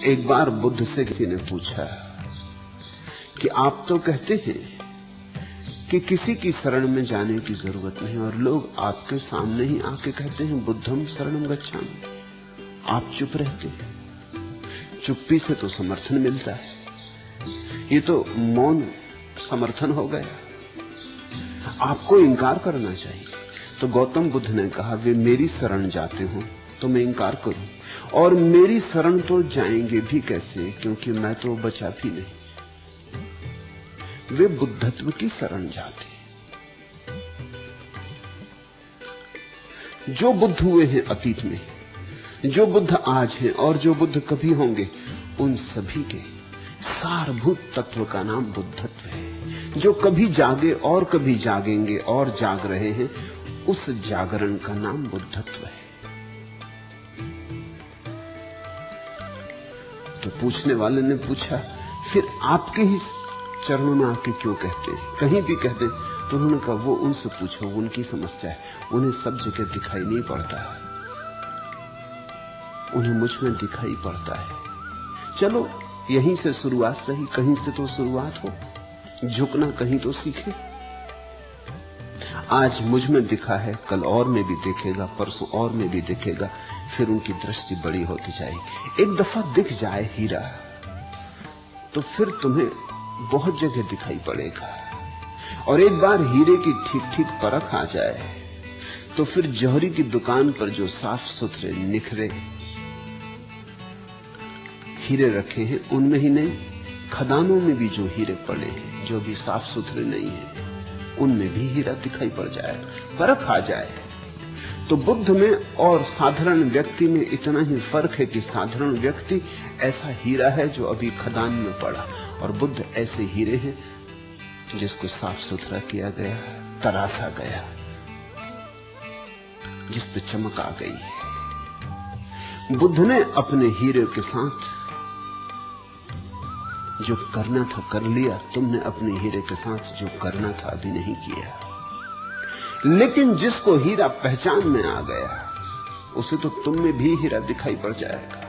एक बार बुद्ध से किसी ने पूछा कि आप तो कहते हैं कि किसी की शरण में जाने की जरूरत नहीं, और लोग आपके सामने ही आके कहते हैं बुद्धम शरणम गच्छामि, आप चुप रहते हैं। चुप्पी से तो समर्थन मिलता है, ये तो मौन समर्थन हो गया। आपको इनकार करना चाहिए। तो गौतम बुद्ध ने कहा, वे मेरी शरण जाते हो तो मैं इनकार करूं, और मेरी शरण तो जाएंगे भी कैसे, क्योंकि मैं तो बचा भी नहीं। वे बुद्धत्व की शरण जाते। जो बुद्ध हुए हैं अतीत में, जो बुद्ध आज हैं और जो बुद्ध कभी होंगे, उन सभी के सारभूत तत्व का नाम बुद्धत्व है। जो कभी जागे और कभी जागेंगे और जाग रहे हैं, उस जागरण का नाम बुद्धत्व है। तो पूछने वाले ने पूछा, फिर आपके ही चरणों में आके क्यों कहते हैं, कहीं भी कहते? तो उन्होंने कहा, वो उनसे पूछो, उनकी समस्या है, उन्हें सब जगह दिखाई नहीं पड़ता है, उन्हें मुझ में दिखाई पड़ता है। चलो यहीं से शुरुआत सही, कहीं से तो शुरुआत हो, झुकना कहीं तो सीखे। आज मुझ में दिखा है, कल और में भी दिखेगा, परसों और में भी दिखेगा, फिर उनकी दृष्टि बड़ी होती जाएगी। एक दफा दिख जाए हीरा तो फिर तुम्हें बहुत जगह दिखाई पड़ेगा, और एक बार हीरे की ठीक ठीक परख आ जाए तो फिर जौहरी की दुकान पर जो साफ सुथरे निखरे हीरे रखे हैं उनमें ही नहीं, खदानों में भी जो हीरे पड़े हैं जो भी साफ सुथरे नहीं है, उनमें भी हीरा दिखाई पड़ जाए, फर्क आ जाए। तो बुद्ध में और साधारण व्यक्ति में इतना ही फर्क है कि साधारण व्यक्ति ऐसा हीरा है जो अभी खदान में पड़ा, और बुद्ध ऐसे हीरे हैं जिसको साफ सुथरा किया गया, तराशा गया, जिस पे चमक आ गई है। बुद्ध ने अपने हीरे के साथ जो करना था कर लिया, तुमने अपने हीरे के साथ जो करना था अभी नहीं किया। लेकिन जिसको हीरा पहचान में आ गया, उसे तो तुम में भी हीरा दिखाई पड़ जाएगा।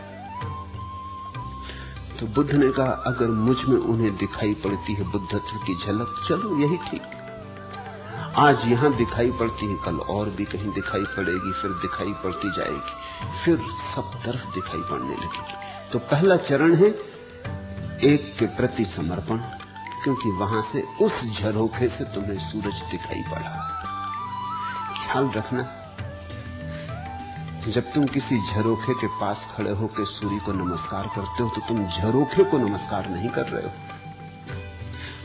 तो बुद्ध ने कहा, अगर मुझ में उन्हें दिखाई पड़ती है बुद्धत्व की झलक, चलो यही ठीक। आज यहां दिखाई पड़ती है, कल और भी कहीं दिखाई पड़ेगी, फिर दिखाई पड़ती जाएगी, फिर सब तरफ दिखाई पड़ने लगेगी। तो पहला चरण है एक के प्रति समर्पण, क्योंकि वहां से उस झरोखे से तुम्हें सूरज दिखाई पड़ा। ख्याल रखना, जब तुम किसी झरोखे के पास खड़े होकर सूर्य को नमस्कार करते हो तो तुम झरोखे को नमस्कार नहीं कर रहे हो।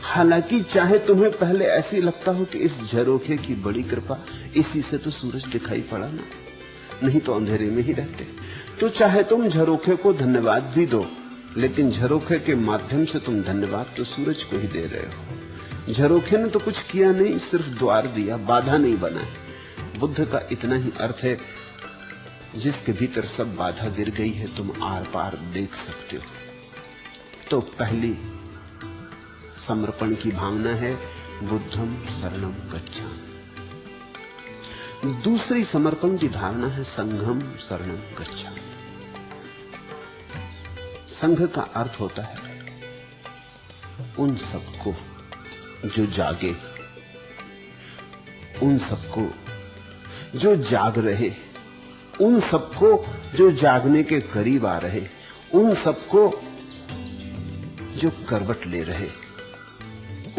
हालांकि चाहे तुम्हें पहले ऐसी लगता हो कि इस झरोखे की बड़ी कृपा, इसी से तो सूरज दिखाई पड़ा ना, नहीं तो अंधेरे में ही रहते। तो चाहे तुम झरोखे को धन्यवाद भी दो, लेकिन झरोखे के माध्यम से तुम धन्यवाद तो सूरज को ही दे रहे हो। झरोखे ने तो कुछ किया नहीं, सिर्फ द्वार दिया, बाधा नहीं बना। बुद्ध का इतना ही अर्थ है, जिसके भीतर सब बाधा गिर गई है, तुम आर पार देख सकते हो। तो पहली समर्पण की भावना है बुद्धम शरणम गच्छामि। दूसरी समर्पण की धारणा है संघम शरणम गच्छामि। संघ का अर्थ होता है उन सबको जो जागे, उन सबको जो जाग रहे, उन सबको जो जागने के करीब आ रहे, उन सबको जो करवट ले रहे,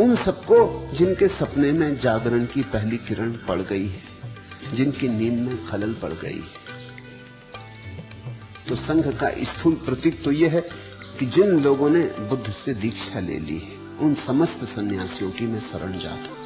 उन सबको जिनके सपने में जागरण की पहली किरण पड़ गई है, जिनकी नींद में खलल पड़ गई है। तो संघ का स्थूल प्रतीक तो यह है कि जिन लोगों ने बुद्ध से दीक्षा ले ली है, उन समस्त सन्यासियों की मैं शरण जाता हूं।